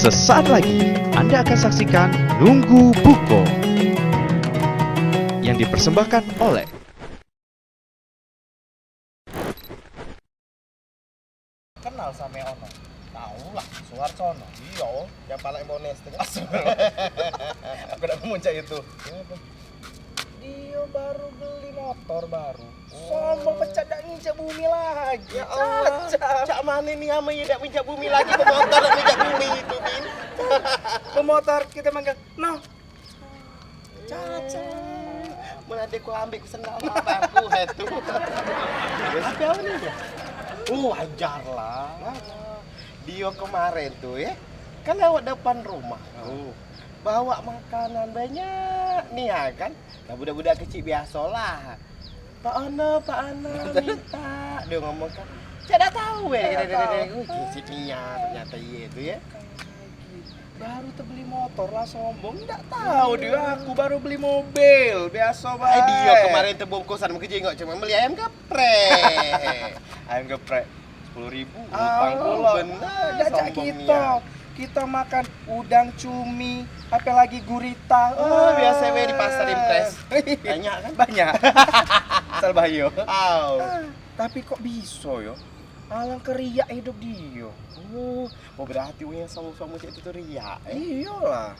Sesaat lagi Anda akan saksikan Nunggu Buko yang dipersembahkan oleh kenal sama Ono. Tahu lah, Suhartono. Iya, yang paling bones itu kan. Aku udah muncak itu. Dia baru beli motor baru. Sombong pecah dak nginjak bumi lagi. Ya Allah. Cak mana nih ama ya dak nginjak bumi lagi pemotor dak nginjak bumi itu, Bin. Pemotor kita manggil, "No." Caca. Mana adek ku ambil ku sendal aku itu. Tapi apa nih dia? Wajar lah. Dia kemarin tuh ya, kan lewat depan rumah. Bawa makanan banyak nih ya kan. Nah, budak-budak kecil biasalah. Pak Ana minta. Dia ngomong kan, "Tidak tahu ya." Si Nia ternyata iya itu ya. Baru terbeli motor lah sombong. Tidak tahu dia aku baru beli mobil. Biasa baik. Dia kemarin terbungkusan mau jenggot cuma beli ayam geprek. Ayam geprek 10.000 utang pula. Benar. Dajak kita makan udang cumi, apalagi gurita. Biasa di pasar impres. Banyak kan? Banyak. Asal bayo. Tapi kok bisa yo? Alang keriak hidup dia. Berarti yang sama-sama itu tuh riak. Iyalah.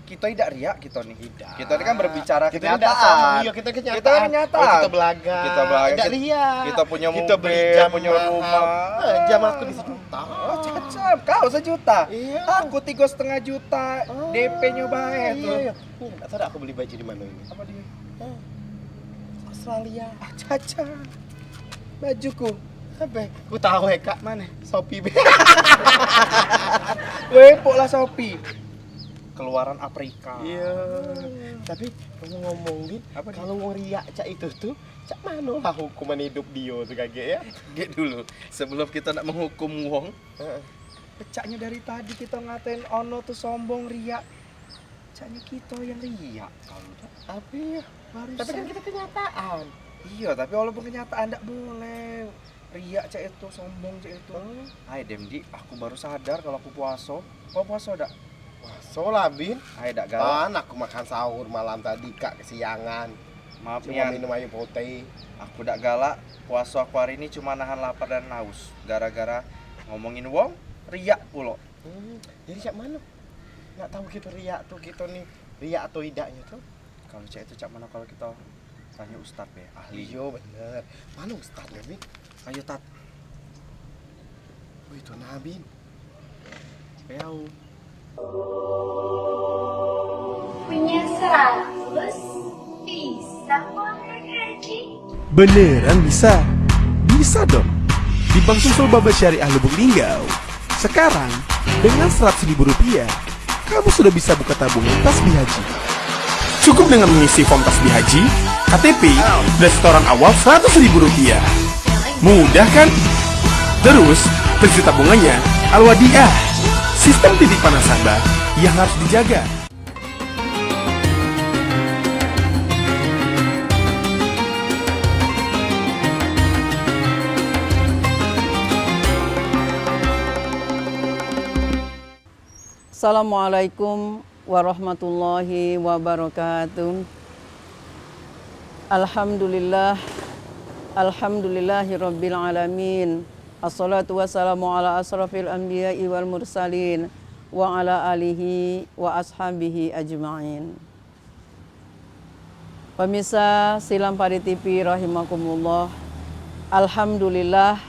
Kita tidak riak kita nih. Kita ini kan berbicara kenyataan. Iya, kita kenyataan. Kita belaga. Tidak lihat. Kita punya mobil, punya rumah. Jam aku di sejuta. Cacap. Kau sejuta. Iya. Aku 3,5 juta. DP-nya baik tuh. Iya. Enggak tahu aku beli baju di mana ini. Apa dia? Australia. Cacap. Bajuku. Apa? Ku tahu ya kak. Mana? Shopee. Wepok lah Shopee. Keluaran Afrika. Iya. Tapi kamu ngomongin apa kalau ngeriak cak itu tuh, cak mana lah hukuman hidup dia tuh kaget ya? Gek dulu, sebelum kita nak menghukum wong, Caknya dari tadi kita ngatain Ono tuh sombong riak. Caknya kita yang riak. Tapi tapi kan kita kenyataan. Iya, tapi walaupun kenyataan enggak boleh. Riak cak itu, sombong cak itu. Hai Demdi, aku baru sadar kalau aku puasa. Kau puasa enggak? Puasa lah Bin. Hai dak galak. Aku makan sahur malam tadi kak kesiangan. maaf Cuma nih, minum air putih. aku dak galak. Puasa aku hari ini cuma nahan lapar dan haus. Gara-gara ngomongin wong, riak pulo. Jadi cak mana? Nggak tahu gitu riak tuh kita nih riak atau tidaknya tuh. Kalau cak itu cak mana kalau kita tanya ustad ya, ahli. Iya bener. Mana ustadnya Bin? Ayo tat. Itu Nabin. Peau. Punya 100 bisa kontrak gaji. Beneran bisa? Bisa dong. Di Bank Susul Baba Syariah Lubuk Linggau. Sekarang, dengan Rp100.000, kamu sudah bisa buka tabungan tasbih haji. Cukup dengan mengisi form tasbih haji, KTP, dan setoran awal Rp100.000. Mudah kan? Terus, prinsip tabungannya Al-Wadiah, sistem titipan nasabah yang harus dijaga. Assalamualaikum warahmatullahi wabarakatuh. Alhamdulillahirabbil alamin. Assalatu wassalamu ala asrafil anbiya'i wal mursalin wa ala alihi wa ashabihi ajma'in. Pemirsa Silam Pari TV rahimakumullah. Alhamdulillah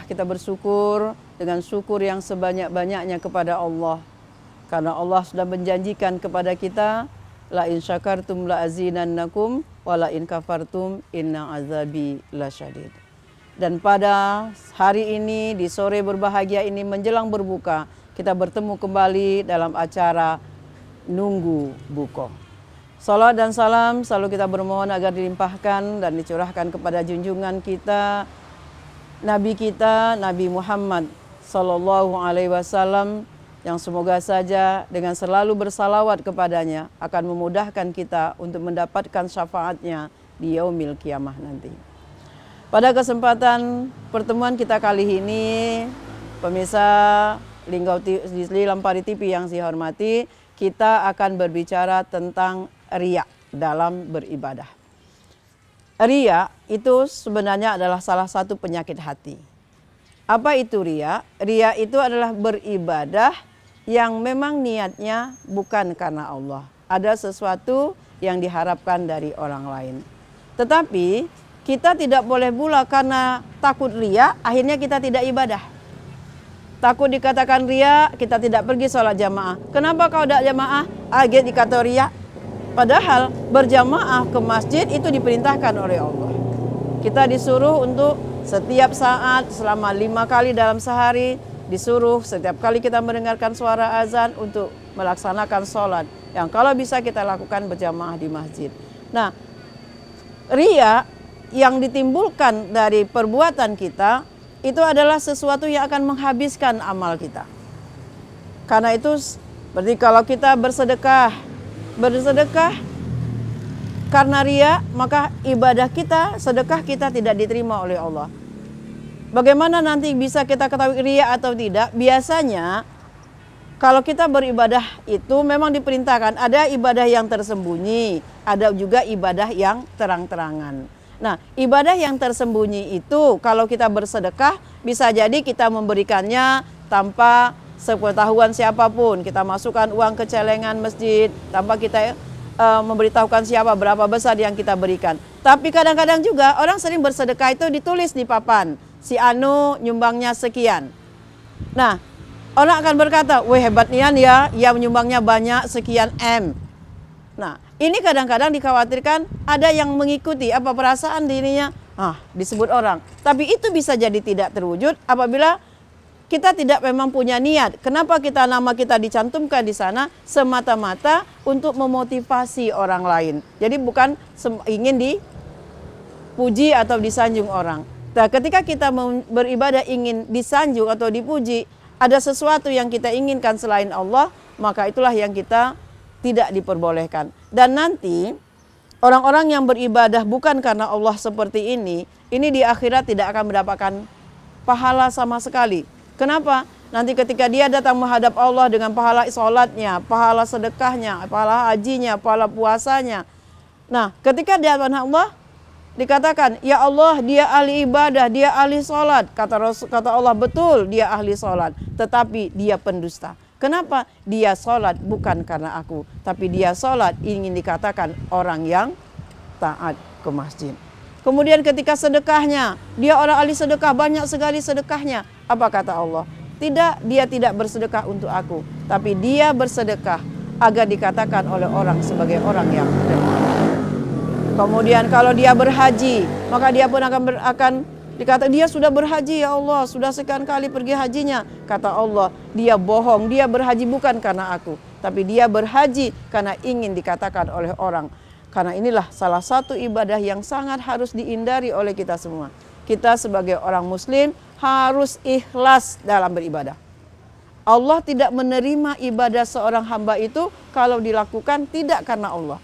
kita bersyukur dengan syukur yang sebanyak-banyaknya kepada Allah. Karena Allah sudah menjanjikan kepada kita, la in syakartum la azinannakum wa la in kafartum inna azabi lasyadid. Dan pada hari ini, di sore berbahagia ini menjelang berbuka, kita bertemu kembali dalam acara Nunggu Buko. Salat dan salam selalu kita bermohon agar dilimpahkan dan dicurahkan kepada junjungan kita, Nabi kita, Nabi Muhammad Sallallahu Alaihi Wasallam, yang semoga saja dengan selalu bersalawat kepadanya akan memudahkan kita untuk mendapatkan syafaatnya di yaumil kiamah nanti. Pada kesempatan pertemuan kita kali ini, pemirsa Linggau di Lampari TV yang saya hormati, kita akan berbicara tentang riya dalam beribadah. Riya itu sebenarnya adalah salah satu penyakit hati. Apa itu riya? Riya itu adalah beribadah yang memang niatnya bukan karena Allah. Ada sesuatu yang diharapkan dari orang lain. Tetapi kita tidak boleh pula karena takut riya, akhirnya kita tidak ibadah. Takut dikatakan riya, kita tidak pergi sholat jamaah. Kenapa kau tidak jamaah? Aget dikata riya. Padahal berjamaah ke masjid itu diperintahkan oleh Allah. Kita disuruh untuk setiap saat selama 5 kali dalam sehari, disuruh setiap kali kita mendengarkan suara azan untuk melaksanakan sholat. Yang kalau bisa kita lakukan berjamaah di masjid. Nah, riya yang ditimbulkan dari perbuatan kita itu adalah sesuatu yang akan menghabiskan amal kita. Karena itu seperti kalau kita bersedekah karena riya, maka ibadah kita, sedekah kita tidak diterima oleh Allah. Bagaimana nanti bisa kita ketahui riya atau tidak? Biasanya kalau kita beribadah itu memang diperintahkan, ada ibadah yang tersembunyi, ada juga ibadah yang terang-terangan. Nah, ibadah yang tersembunyi itu kalau kita bersedekah bisa jadi kita memberikannya tanpa sepengetahuan siapapun. Kita masukkan uang ke celengan masjid tanpa kita memberitahukan siapa berapa besar yang kita berikan. Tapi kadang-kadang juga orang sering bersedekah itu ditulis di papan, si Anu nyumbangnya sekian. Nah, orang akan berkata, wah hebat nian ya, yang menyumbangnya banyak sekian M. Nah, ini kadang-kadang dikhawatirkan ada yang mengikuti apa perasaan dirinya, disebut orang. Tapi itu bisa jadi tidak terwujud apabila kita tidak memang punya niat. Kenapa nama kita dicantumkan di sana? Semata-mata untuk memotivasi orang lain. Jadi bukan ingin dipuji atau disanjung orang. Nah, ketika kita beribadah ingin disanjung atau dipuji, ada sesuatu yang kita inginkan selain Allah, maka itulah yang kita tidak diperbolehkan. Dan nanti orang-orang yang beribadah bukan karena Allah seperti ini di akhirat tidak akan mendapatkan pahala sama sekali. Kenapa? Nanti ketika dia datang menghadap Allah dengan pahala sholatnya, pahala sedekahnya, pahala hajinya, pahala puasanya. Nah, ketika dia menghadap Allah, dikatakan, ya Allah dia ahli ibadah, dia ahli sholat. Kata Allah, betul dia ahli sholat, tetapi dia pendusta. Kenapa? Dia sholat bukan karena aku, tapi dia sholat ingin dikatakan orang yang taat ke masjid. Kemudian ketika sedekahnya, dia orang ahli sedekah, banyak sekali sedekahnya. Apa kata Allah? Tidak, dia tidak bersedekah untuk aku, tapi dia bersedekah agar dikatakan oleh orang sebagai orang yang dermawan. Kemudian kalau dia berhaji, maka dia pun akan dikatakan dia sudah berhaji, ya Allah, sudah sekian kali pergi hajinya. Kata Allah, dia bohong, dia berhaji bukan karena aku, tapi dia berhaji karena ingin dikatakan oleh orang. Karena inilah salah satu ibadah yang sangat harus dihindari oleh kita semua. Kita sebagai orang muslim harus ikhlas dalam beribadah. Allah tidak menerima ibadah seorang hamba itu kalau dilakukan tidak karena Allah.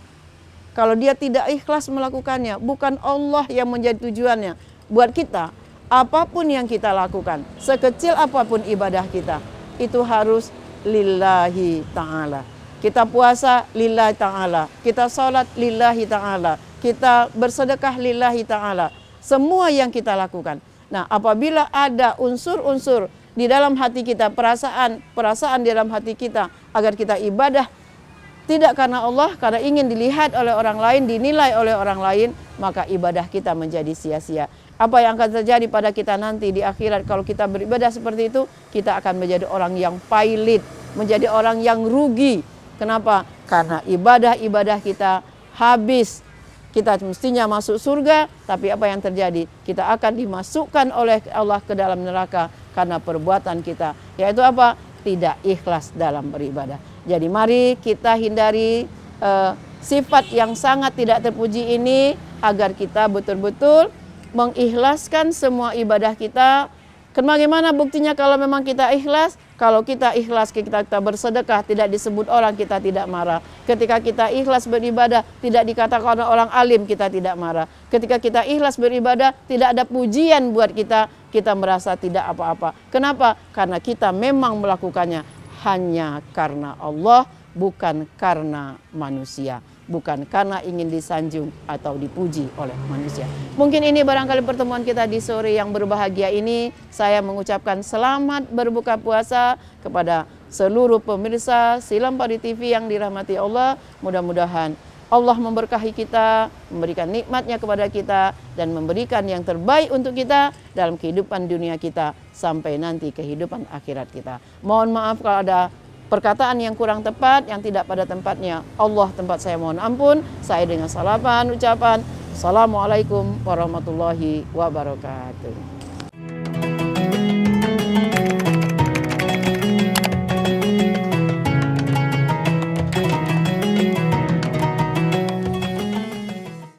Kalau dia tidak ikhlas melakukannya, bukan Allah yang menjadi tujuannya. Buat kita, apapun yang kita lakukan, sekecil apapun ibadah kita, itu harus lillahi ta'ala. Kita puasa lillahi ta'ala, kita sholat lillahi ta'ala, kita bersedekah lillahi ta'ala. Semua yang kita lakukan. Nah, apabila ada unsur-unsur di dalam hati kita, perasaan di dalam hati kita, agar kita ibadah tidak karena Allah, karena ingin dilihat oleh orang lain, dinilai oleh orang lain, maka ibadah kita menjadi sia-sia. Apa yang akan terjadi pada kita nanti di akhirat kalau kita beribadah seperti itu, kita akan menjadi orang yang pailit, menjadi orang yang rugi. Kenapa? Karena ibadah-ibadah kita habis. Kita mestinya masuk surga, tapi apa yang terjadi? Kita akan dimasukkan oleh Allah ke dalam neraka karena perbuatan kita. Yaitu apa? Tidak ikhlas dalam beribadah. Jadi mari kita hindari sifat yang sangat tidak terpuji ini agar kita betul-betul mengikhlaskan semua ibadah kita. Bagaimana buktinya kalau memang kita ikhlas? Kalau kita ikhlas, kita bersedekah, tidak disebut orang, kita tidak marah. Ketika kita ikhlas beribadah, tidak dikatakan orang alim, kita tidak marah. Ketika kita ikhlas beribadah, tidak ada pujian buat kita, kita merasa tidak apa-apa. Kenapa? Karena kita memang melakukannya hanya karena Allah, bukan karena manusia, bukan karena ingin disanjung atau dipuji oleh manusia. Mungkin ini barangkali pertemuan kita di sore yang berbahagia ini. Saya mengucapkan selamat berbuka puasa kepada seluruh pemirsa Silam Padi TV yang dirahmati Allah. Mudah-mudahan Allah memberkahi kita, memberikan nikmatnya kepada kita, dan memberikan yang terbaik untuk kita dalam kehidupan dunia kita sampai nanti kehidupan akhirat kita. Mohon maaf kalau ada perkataan yang kurang tepat, yang tidak pada tempatnya. Allah tempat saya mohon ampun. Saya dengan salaman ucapan Assalamualaikum warahmatullahi wabarakatuh.